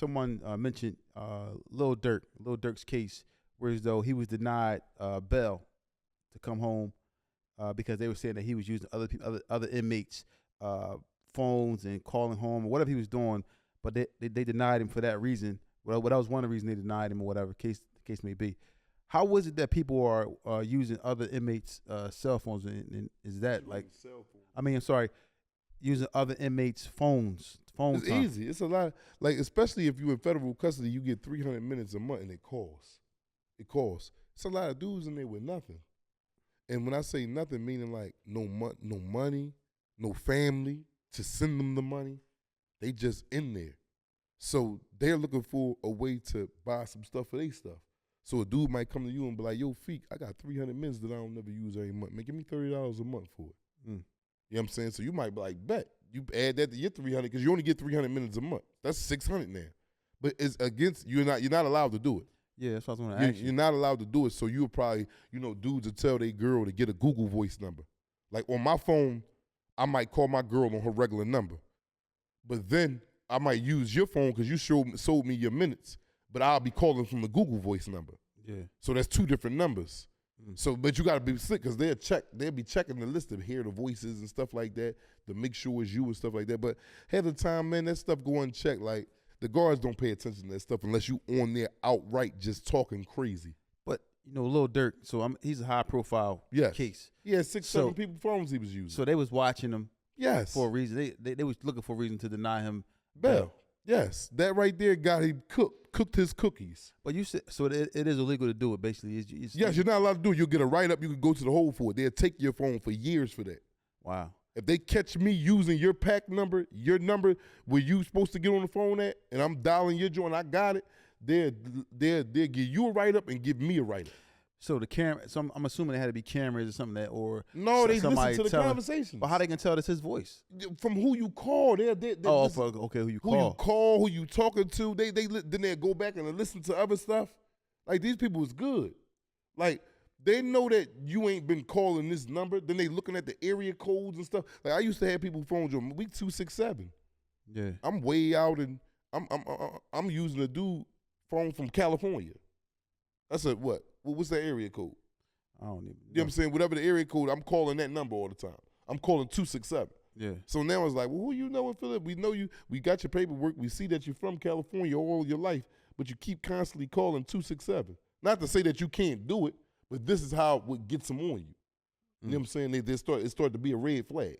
someone mentioned Lil Durk's case, whereas though he was denied bail to come home because they were saying that he was using other inmates' phones and calling home or whatever he was doing, but they denied him for that reason. Well, that was one of the reasons they denied him or whatever the case may be. How was it that people are using other inmates' cell phones? And is that like? I mean, I'm sorry, using other inmates' phones. It's easy. It's a lot. Like, especially if you're in federal custody, you get 300 minutes a month, and it costs. It costs. It's a lot of dudes in there with nothing. And when I say nothing, meaning like no money, no family to send them the money. They just in there. So they're looking for a way to buy some stuff for their stuff. So a dude might come to you and be like, yo, Feek, I got 300 minutes that I don't never use every month. Man, give me $30 a month for it. You know what I'm saying? So you might be like, bet. You add that to your 300 because you only get 300 minutes a month. That's 600 now. But it's against, you're not allowed to do it. Yeah, that's what I was going to ask you. You're not allowed to do it. So you'll probably, dudes will tell their girl to get a Google Voice number. Like on my phone, I might call my girl on her regular number. But then I might use your phone because you sold me your minutes. But I'll be calling from the Google Voice number. Yeah. So that's two different numbers. So, but you got to be slick because they'll be checking the list to hear the voices and stuff like that to make sure it's you and stuff like that. But half the time, man, that stuff go unchecked. Like, the guards don't pay attention to that stuff unless you on there outright just talking crazy. But, Lil Durk, so he's a high-profile case. Yeah, 6-7 people phones he was using. So they was watching him for a reason. They was looking for a reason to deny him bail. Yes, that right there got him cooked his cookies. But you said, so it is illegal to do it, basically. Yes, you're not allowed to do it. You'll get a write-up. You can go to the hole for it. They'll take your phone for years for that. Wow. If they catch me using your PAC number, your number where you supposed to get on the phone at, and I'm dialing your joint, I got it, they'll give you a write-up and give me a write-up. So the camera, I'm assuming there had to be cameras or something no, they listen to the conversations. But how they can tell that's his voice? From who you call. Okay, who you call. Who you talking to. Then they'll go back and listen to other stuff. Like, these people is good. Like, they know that you ain't been calling this number. Then they looking at the area codes and stuff. Like, I used to have people phones on week 267. Yeah. I'm way out and I'm using a dude phone from California. That's a what? What's that area code? I don't even know. You know what I'm saying? Whatever the area code, I'm calling that number all the time. I'm calling 267. Yeah. So now it's like, well, who you know in Philip? We know you. We got your paperwork. We see that you're from California all your life, but you keep constantly calling 267. Not to say that you can't do it, but this is how it gets them on you. You know what I'm saying? It started to be a red flag.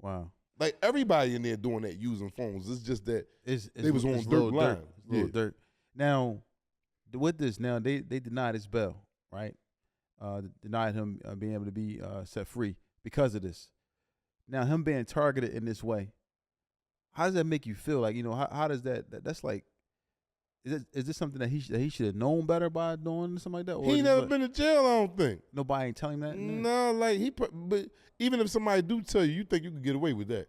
Wow. Like, everybody in there doing that using phones. It's just that they was on Dirk line. Lil Durk. Now, with this, they denied his bail, right? Denied him being able to be set free because of this. Now, him being targeted in this way, how does that make you feel? Like, how does that's like, is this something that he should have known better by doing something like that? Or he never been to jail, I don't think. Nobody ain't telling him that? No, like, but even if somebody do tell you, you think you could get away with that.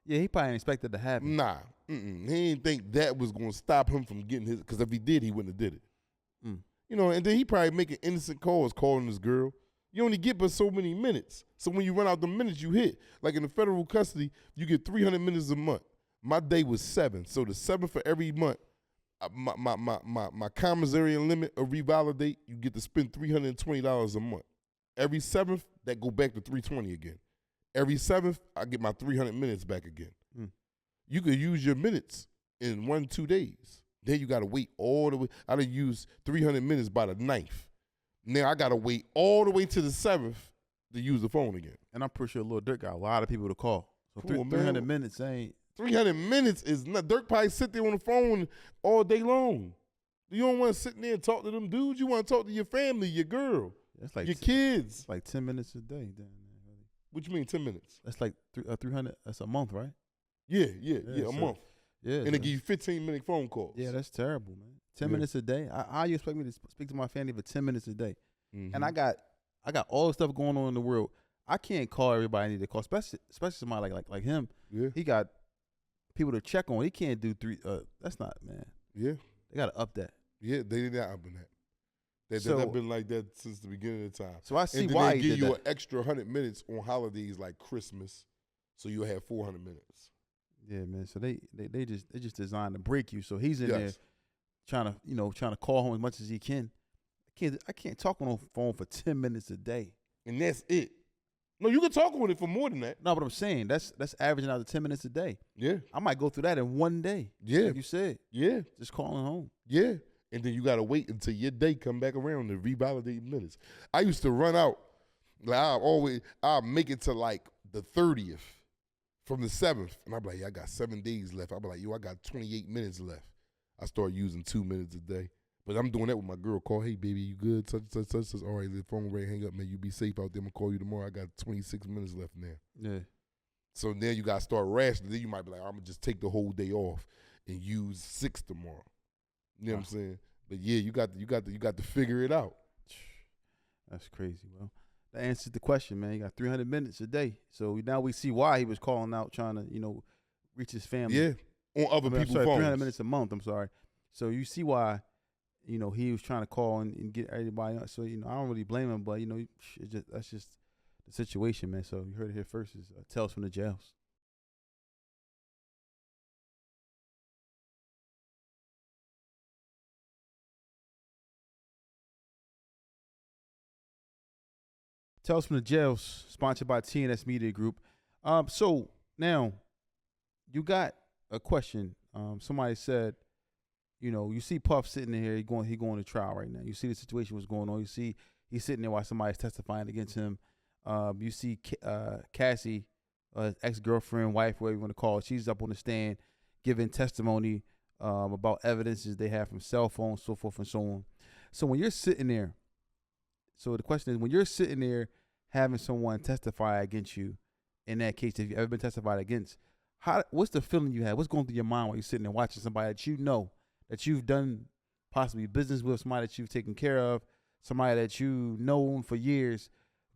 Yeah, he probably didn't expect that to happen. Nah. He didn't think that was going to stop him from getting his, because if he did, he wouldn't have did it. And then he probably making innocent calls, calling his girl. You only get but so many minutes. So when you run out the minutes, you hit. Like in the federal custody, you get 300 minutes a month. My day was 7. So the 7 for every month, my commissary limit or revalidate, you get to spend $320 a month. Every 7th, that go back to $320 again. Every 7th, I get my 300 minutes back again. You could use your minutes in 1-2 days. Then you got to wait all the way. I done used 300 minutes by the 9th. Now I got to wait all the way to the 7th to use the phone again. And I'm pretty sure Lil Durk got a lot of people to call. So cool, 300 minutes ain't. 300 minutes is not. Dirk probably sit there on the phone all day long. You don't want to sit there and talk to them dudes. You want to talk to your family, your girl, that's like your kids. It's like 10 minutes a day. What you mean 10 minutes? That's like 300. That's a month, right? Yeah, a month. Yeah, and they give you 15-minute phone calls. Yeah, that's terrible, man. 10 minutes a day. How you expect me to speak to my family for 10 minutes a day? And I got all the stuff going on in the world. I can't call everybody I need to call, especially somebody like him. Yeah. He got people to check on. He can't do 3. That's not, man. Yeah. They got to up that. Yeah, they did not up that. They've been like that since the beginning of the time. So I see and then why they he give you that. an extra 100 minutes on holidays like Christmas, so you'll have 400 minutes. Yeah, man. So they just designed to break you. So he's in there Yes. trying to call home as much as he can. I can't talk on the phone for 10 minutes a day. And that's it. No, you can talk on it for more than that. No, but I'm saying that's averaging out to 10 minutes a day. Yeah. I might go through that in one day. Yeah. Like you said. Yeah. Just calling home. Yeah. And then you got to wait until your day come back around to revalidate minutes. I used to run out. Like I'll make it to like the 30th from the 7th. And I'll be like, yeah, I got 7 days left. I'll be like, yo, I got 28 minutes left. I start using 2 minutes a day. But I'm doing that with my girl. Call, hey, baby, you good? Such. All right, the phone ready, hang up, man. You be safe out there. I'm going to call you tomorrow. I got 26 minutes left now. Yeah. So then you got to start rationing. Then you might be like, I'm going to just take the whole day off and use 6 tomorrow. You know what I'm saying? But yeah, you got to figure it out. That's crazy. Well, that answers the question, man. You got 300 minutes a day. So now we see why he was calling out trying to, reach his family. Yeah, on other people's phones. 300 minutes a month, I'm sorry. So you see why, he was trying to call and get everybody else. So, I don't really blame him, but, that's just the situation, man. So you heard it here first is Tales from the Jails. Tales from the Jails, sponsored by TNS Media Group. So now you got a question. Somebody said, you see Puff sitting there. He going to trial right now. You see the situation what's going on. You see he's sitting there while somebody's testifying against him. You see Cassie, ex-girlfriend, wife, whatever you want to call it. She's up on the stand giving testimony about evidences they have from cell phones, so forth and so on. So when you're sitting there, so the question is, when you're sitting there having someone testify against you, in that case, if you've ever been testified against, what's the feeling you have? What's going through your mind while you're sitting there watching somebody that you've done possibly business with, somebody that you've taken care of, somebody that you've known for years,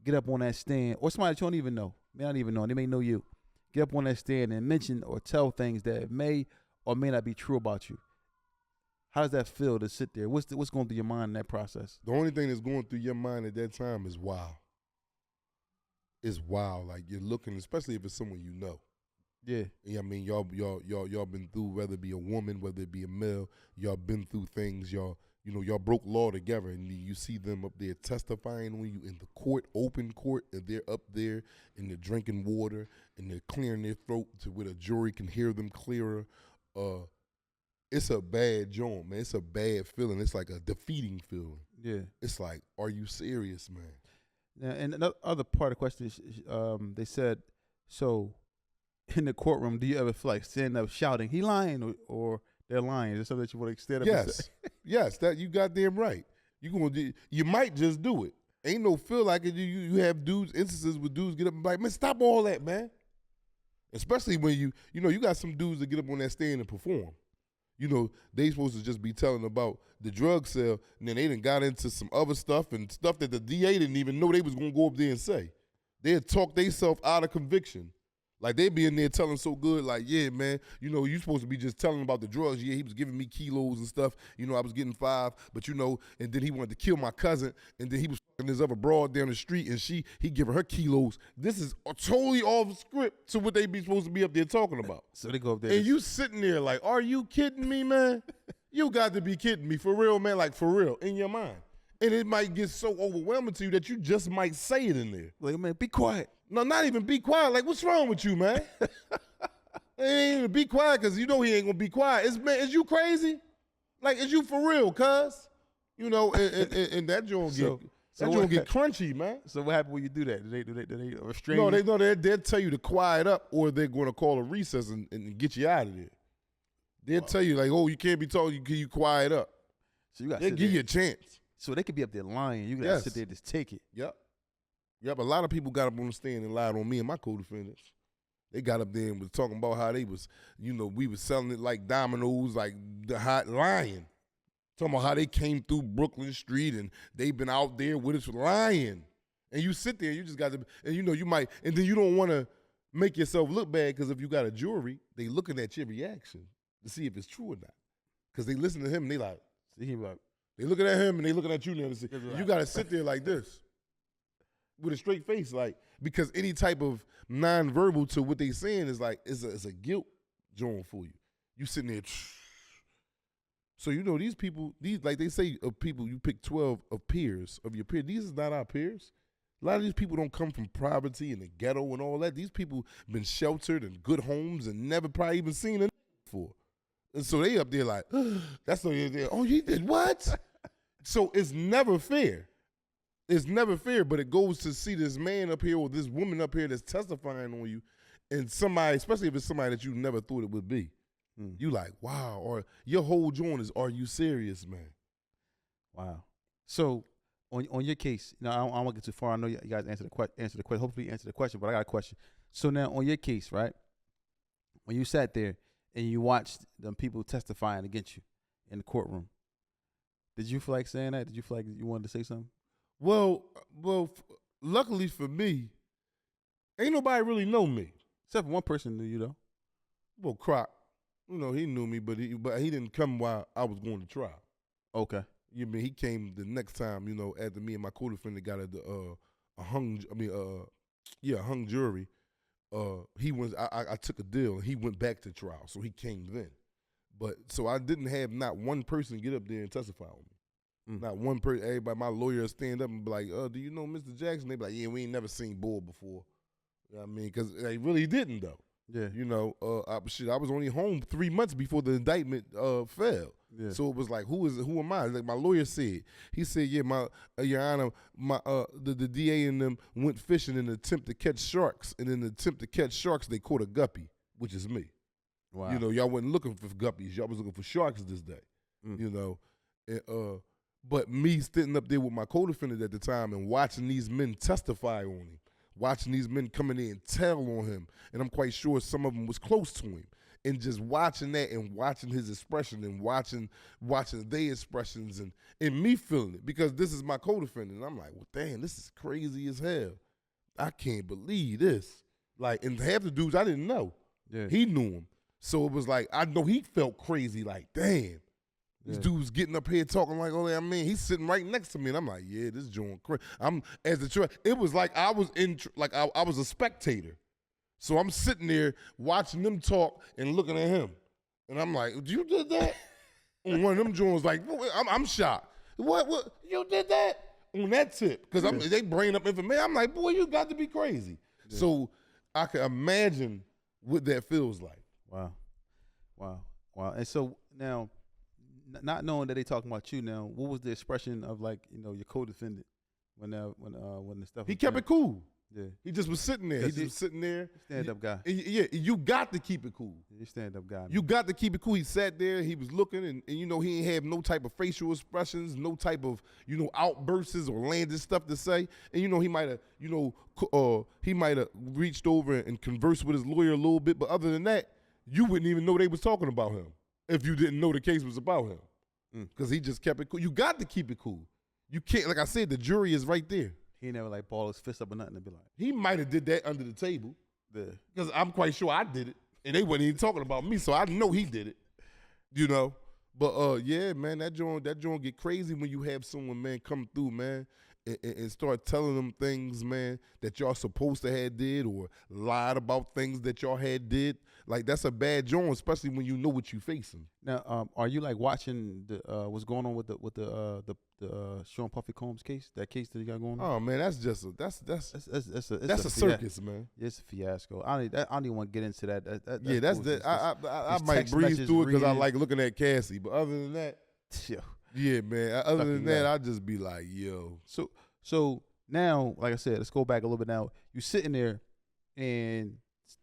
get up on that stand, or somebody that you don't even know, may not even know, and they may know you, get up on that stand and mention or tell things that may or may not be true about you. How does that feel to sit there? What's going through your mind in that process? The only thing that's going through your mind at that time is wow. It's wow. Like you're looking, especially if it's someone you know. Yeah. I mean, y'all been through, whether it be a woman, whether it be a male, y'all been through things. Y'all broke law together, and you see them up there testifying when you in the court, open court, and they're up there and they're drinking water and they're clearing their throat to where the jury can hear them clearer. It's a bad joint, man. It's a bad feeling. It's like a defeating feeling. Yeah. It's like, are you serious, man? Yeah, and another other part of the question is, they said, so in the courtroom, do you ever feel like standing up shouting, he lying, or they're lying? Is there something that you want to stand up and say? Yes, that you goddamn right. You might just do it. Ain't no feel like it. You have instances where dudes get up and be like, man, stop all that, man. Especially when you got some dudes that get up on that stand and perform. They supposed to just be telling about the drug sale, and then they done got into some other stuff and stuff that the DA didn't even know they was going to go up there and say. They'd talk themselves out of conviction. Like, they be in there telling so good, like, yeah, man, you supposed to be just telling about the drugs. Yeah, he was giving me kilos and stuff. I was getting 5, but and then he wanted to kill my cousin, and then he was fucking this other broad down the street, and he giving her kilos. This is totally off script to what they be supposed to be up there talking about. So they go up there. And you sitting there like, are you kidding me, man? You got to be kidding me. For real, man, like for real, in your mind. And it might get so overwhelming to you that you just might say it in there. Like, man, be quiet. No, not even be quiet. Like, what's wrong with you, man? It ain't even be quiet because he ain't going to be quiet. Is you crazy? Like, is you for real, cuz? And that joint get crunchy, man. So what happened when you do that? Do they restrain you? No, they'll tell you to quiet up, or they're going to call a recess and get you out of there. They'll tell you, like, oh, you can't be talking, can you quiet up? So you got they'll give you a chance. So they could be up there lying. You got to sit there and just take it. Yep, a lot of people got up on the stand and lied on me and my co-defendants. They got up there and was talking about how they was, we was selling it like dominoes, like the hot lying. Talking about how they came through Brooklyn Street and they been out there with us lying. And you sit there, you just got to, and you might, and then you don't want to make yourself look bad because if you got a jury, they looking at your reaction to see if it's true or not. Because they listen to him and they like, they looking at him and they looking at you now to see. You got to sit there like this with a straight face, like, because any type of nonverbal to what they saying is like, it's a guilt joint for you. You sitting there. So you know these people, like they say of people, you pick 12 of peers of your peers. These is not our peers. A lot of these people don't come from poverty and the ghetto and all that. These people been sheltered in good homes and never probably even seen a before. And so they up there like, that's no there. Oh, you did what? So it's never fair. It's never fair, but it goes to see this man up here or this woman up here that's testifying on you, and somebody, especially if it's somebody that you never thought it would be. You like, wow, or your whole joint is, are you serious, man? Wow. So on your case, I don't want to get too far. I know you guys answer the question. Hopefully you answer the question, but I got a question. So now on your case, right, when you sat there and you watched them people testifying against you in the courtroom, did you feel like saying that? Did you feel like you wanted to say something? Well, luckily for me, ain't nobody really know me. Except for one person knew you, though. Well, Croc, he knew me, but he didn't come while I was going to trial. Okay. You mean he came the next time, after me and my co-defendant got a hung jury. I took a deal and he went back to trial, so he came then. But so I didn't have not one person get up there and testify on me. Not one person. Everybody, my lawyer stand up and be like, do you know Mr. Jackson? They be like, yeah, we ain't never seen Bull before. You know what I mean? Because they really didn't, though. Yeah. I was only home 3 months before the indictment fell. Yeah. So it was like, who am I? Like my lawyer said. He said, yeah, Your Honor, the DA and them went fishing in an attempt to catch sharks. And in the attempt to catch sharks, they caught a guppy, which is me. Wow. Y'all wasn't looking for guppies. Y'all was looking for sharks this day. But me sitting up there with my co-defendant at the time and watching these men testify on him, watching these men come in there and tell on him, and I'm quite sure some of them was close to him, and just watching that and watching his expression and watching their expressions and me feeling it, because this is my co-defendant, and I'm like, well, damn, this is crazy as hell. I can't believe this. Like, and half the dudes I didn't know. Yeah. He knew him. So it was like, I know he felt crazy, like, damn. This dude's getting up here talking like, he's sitting right next to me, and I'm like, yeah, this joint crazy. It was like I was I was a spectator, so I'm sitting there watching them talk and looking at him, and I'm like, you did that? And one of them joints like, I'm shocked. What? You did that on that tip? Because they bring up information. I'm like, boy, you got to be crazy. Yeah. So I can imagine what that feels like. Wow. And so now, not knowing that they talking about you now, what was the expression of your co-defendant when the stuff? He kept it cool. Yeah, he just was sitting there. He just was sitting there. Stand-up guy. Yeah, you got to keep it cool. You're stand-up guy. Man. You got to keep it cool. He sat there. He was looking, and he ain't have no type of facial expressions, no type of outbursts or landed stuff to say. And he might have reached over and conversed with his lawyer a little bit, but other than that, you wouldn't even know they was talking about him if you didn't know the case was about him. Because he just kept it cool. You got to keep it cool. You can't, like I said, the jury is right there. He never ball his fist up or nothing and be like. He might have did that under the table. Because I'm quite sure I did it. And they wasn't even talking about me, so I know he did it. But yeah, man, that joint get crazy when you have someone, man, come through, man, and start telling them things, man, that y'all supposed to have did or lied about things that y'all had did. Like, that's a bad joint, especially when you know what you facing. Now, are you watching what's going on with the Sean Puffy Combs case? That case that you got going on? Oh man, that's just that's a circus, man. It's a fiasco. I don't even want to get into that. I might breeze through it because I like looking at Cassie, but other than that, yeah, man. Other than that, I just be like, yo. So now, like I said, let's go back a little bit. Now you sitting there, and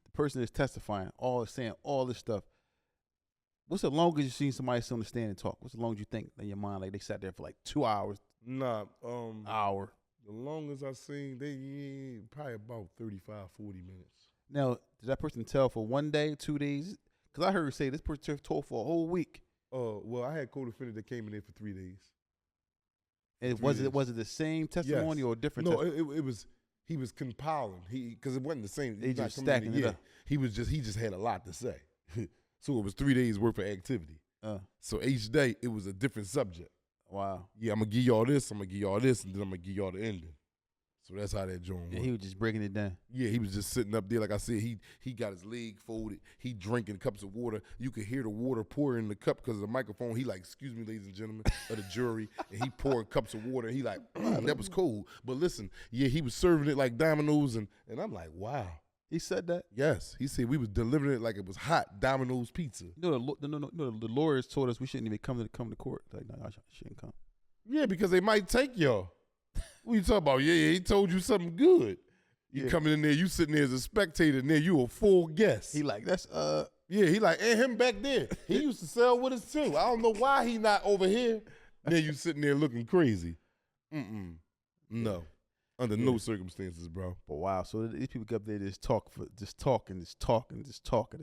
the person is testifying, saying all this stuff. What's the longest you've seen somebody sit on the stand and talk? What's the longest you think in your mind? Like they sat there for 2 hours? Hour. The longest I've seen, they probably about 35, 40 minutes. Now, did that person tell for 1 day, 2 days? Because I heard her say this person told for a whole week. Well, I had co-defendant that came in there for 3 days. And was it the same testimony or different? No, it was. He was compiling. Because it wasn't the same. They just stacking it up. He just had a lot to say. So it was 3 days worth of activity. So each day it was a different subject. Wow. Yeah, I'm gonna give y'all this. I'm gonna give y'all this, and then I'm gonna give y'all the ending. So that's how that joint Yeah, was. he was just breaking it down. Yeah, he was just sitting up there. Like I said, he got his leg folded. He drinking cups of water. You could hear the water pour in the cup because of the microphone. He like, excuse me, ladies and gentlemen of the jury. And he pouring cups of water. And he like, that was cold. But listen, yeah, he was serving it like Domino's. And I'm like, wow. He said that? Yes. He said we was delivering it like it was hot Domino's pizza. The lawyers told us we shouldn't even come to court. Like, no, I shouldn't come. Yeah, because they might take y'all. What you talking about? Yeah, he told you something good. You coming in there, you sitting there as a spectator, and then you a full guest. He like, that's Yeah, he like, and him back there. He used to sell with us too. I don't know why he not over here. Then you sitting there looking crazy. No. Under no circumstances, bro. But wow, so these people up there just talking.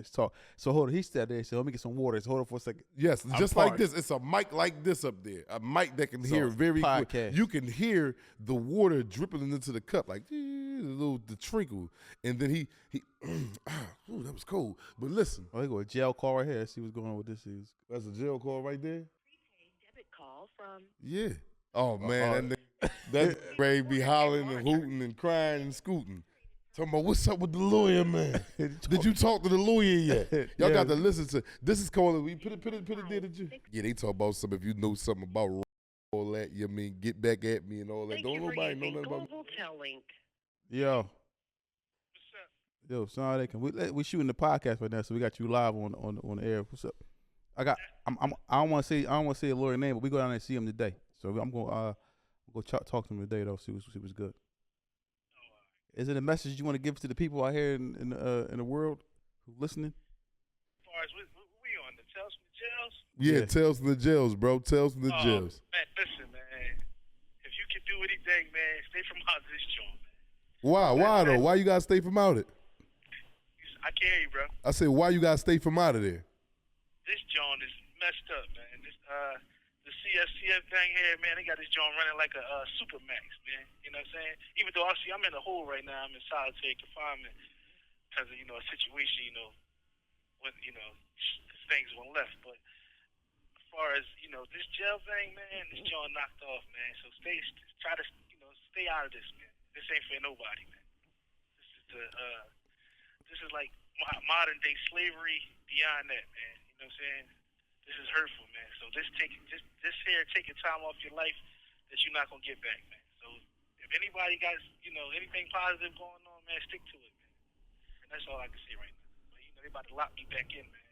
So hold on, he sat there and said, let me get some water. So hold on for a second. Yes, just like this. It's a mic like this up there. A mic that can hear very quick. You can hear the water dripping into the cup, like the trickle. And then he ooh, that was cold. But listen. Oh, they go a jail call right here. Let's see what's going on with this. That's a jail call right there? Prepaid debit call from... Yeah. Oh, man, that Ray be hollering and hooting and crying and scooting. Talking about, what's up with the lawyer, man? Did you talk to the lawyer yet? Y'all got to listen to, this is calling, we put it there, did you? Yeah, they talk about something, if you know something about all that, you mean, get back at me and all that. Don't nobody know nothing about Link. Yo. Yo, sorry, we shooting the podcast right now, so we got you live on the air. What's up? I don't want to say a lawyer name, but we go down there and see him today. So I'm gonna go talk to him today though. See what's good. Is it a message you want to give to the people out here in the world who listening? As far as we on the Tales from the Jails? Yeah, Tales from the Jails, bro. Tales from the Jails. Man, listen, man. If you can do anything, man, stay from out of this joint, man. Why though? Why you gotta stay from out it? I can't hear you, bro. I said, why you gotta stay from out of there? This joint is messed up, man. This the CSCF thing here, man, they got this joint running like a Supermax, man. You know what I'm saying? Even though I'm in a hole right now, I'm in solitary confinement because of, a situation, when, things went left. But as far as, this jail thing, man, this joint knocked off, man. So try to, stay out of this, man. This ain't for nobody, man. This is like modern day slavery beyond that, man. You know what I'm saying? This is hurtful, man. So this taking time off your life that you're not gonna get back, man. So if anybody got anything positive going on, man, stick to it, man. And that's all I can say right now. But they about to lock me back in, man.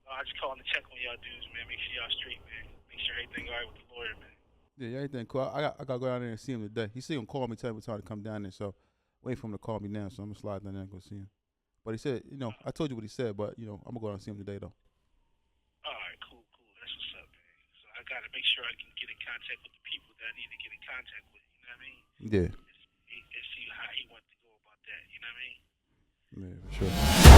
So I just calling to check on y'all dudes, man. Make sure y'all straight, man. Make sure everything all right with the lawyer, man. Yeah, everything cool. I gotta go down there and see him today. He said he'll call me, tell me time to come down there. So wait for him to call me now. So I'm gonna slide down there and go see him. But he said, I told you what he said, but I'm gonna go down and see him today though. All right, cool. That's what's up, man. So I got to make sure I can get in contact with the people that I need to get in contact with. You know what I mean? Yeah. And see how he wants to go about that. You know what I mean? Yeah, for sure.